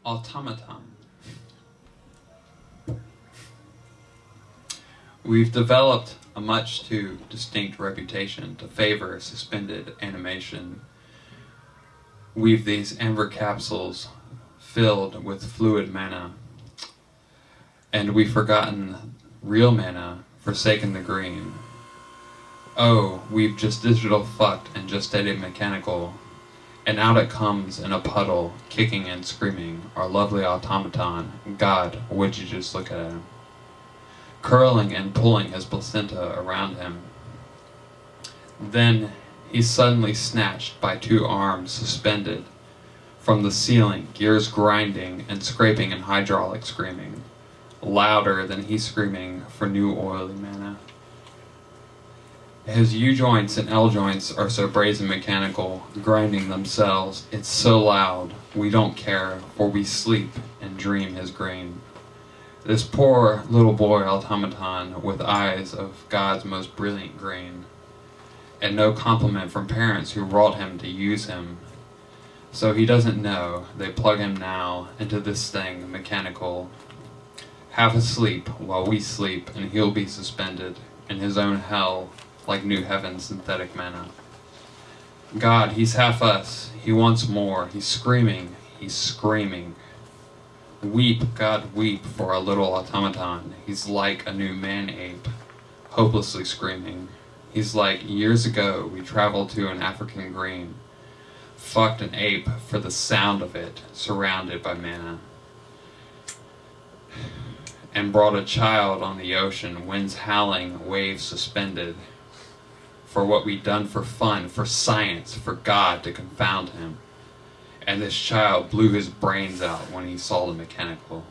automaton. We've developed a much too distinct reputation to favor suspended animation. We've these amber capsules filled with fluid mana, and we've forgotten real mana, forsaken the green. Oh, we've just digital fucked and just stayed mechanical, and out it comes in a puddle, kicking and screaming, our lovely automaton. God, would you just look at him, curling and pulling his placenta around him. Then he's suddenly snatched by two arms suspended from the ceiling, gears grinding and scraping and hydraulic screaming, louder than he's screaming for new oily mana. His U-joints and L-joints are so brazen mechanical, grinding themselves. It's so loud, we don't care, for we sleep and dream his grain. This poor little boy automaton with eyes of God's most brilliant grain, and no compliment from parents who wrought him to use him. So he doesn't know, they plug him now into this thing mechanical, half asleep while we sleep, and he'll be suspended in his own hell like new heaven synthetic mana. God, he's half us, he wants more, he's screaming, he's screaming. Weep, God, weep for our little automaton. He's like a new man-ape, hopelessly screaming. He's like, years ago we traveled to an African green, fucked an ape for the sound of it, surrounded by mana, and brought a child on the ocean, winds howling, waves suspended, for what we'd done for fun, for science, for God to confound him. And this child blew his brains out when he saw the mechanical.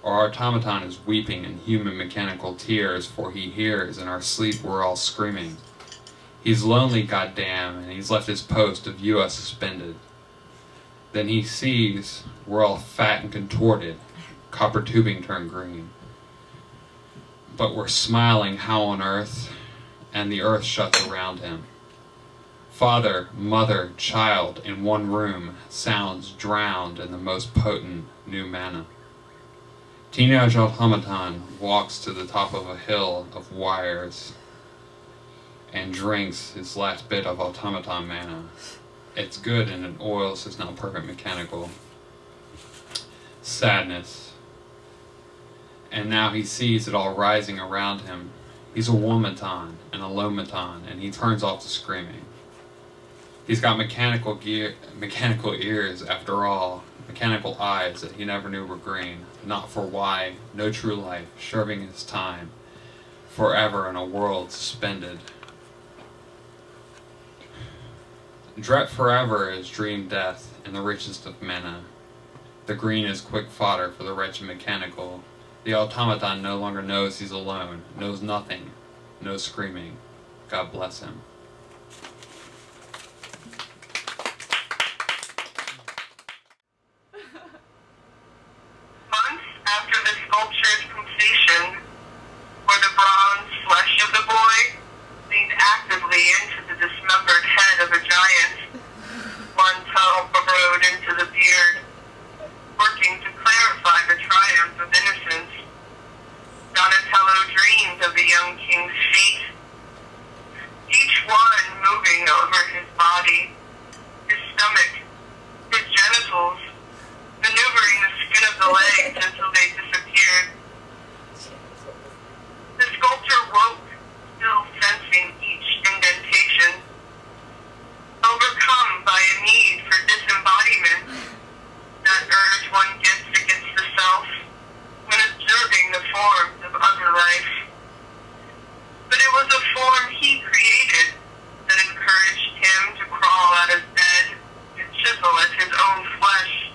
Our automaton is weeping in human mechanical tears, for he hears in our sleep we're all screaming. He's lonely, goddamn, and he's left his post to view us suspended. Then he sees we're all fat and contorted, copper tubing turned green. But we're smiling, how on earth? And the earth shuts around him. Father, mother, child in one room, sounds drowned in the most potent new mana. Teenage automaton walks to the top of a hill of wires and drinks his last bit of automaton mana. It's good and it oils his now perfect mechanical. Sadness. And now he sees it all rising around him. He's a womaton and a lomaton, and he turns off the screaming. He's got mechanical ears after all, mechanical eyes that he never knew were green, not for why, no true life, serving his time, forever in a world suspended. Dret forever is dream death and the richest of mana. The green is quick fodder for the wretched mechanical. The automaton no longer knows he's alone, knows nothing, no screaming. God bless him. Months after the sculpture's completion, where the bronze flesh of the boy leaned actively into the dismembered head of a giant, one toe burrowed into the beard, working to clarify the triumph of innocence. Donatello dreamed of the young king's feet, each one moving over his body, his stomach, his genitals, maneuvering the skin of the legs until they disappeared. The sculptor woke, still sensing each indentation, overcome by a need for disembodiment, that urge one gets against the self when observing the forms of other life. But it was a form he created that encouraged him to crawl out of bed and chisel at his own flesh,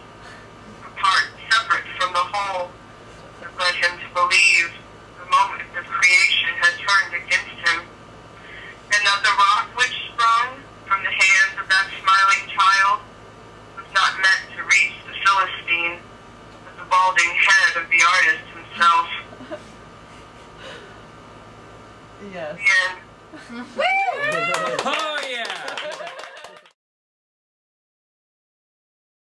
a part separate from the whole, that led him to believe the moment of creation had turned against him, and that the rock which sprung from the hands of that smiling child was not meant to reach the Philistine, but the balding head of the artist himself. Yes. The end. Oh yeah!